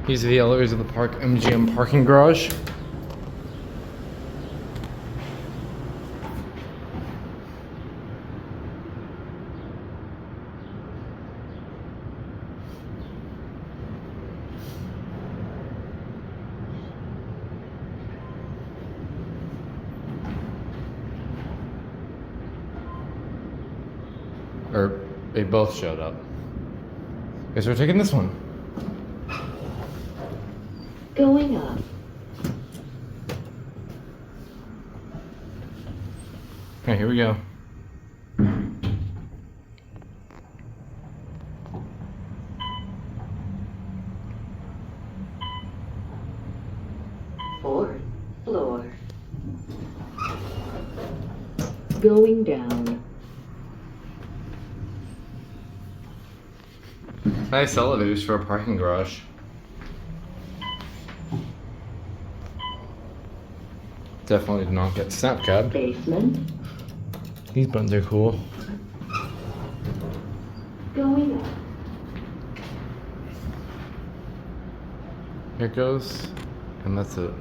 These are the elevators of the park MGM parking garage. Or they both showed up. Guess we're taking this one. Going up. Okay, here we go. Fourth floor. Going down. Nice elevators for a parking garage. Definitely did not get Snapchat. Basement. These buttons are cool. Going up. Here it goes, and that's it.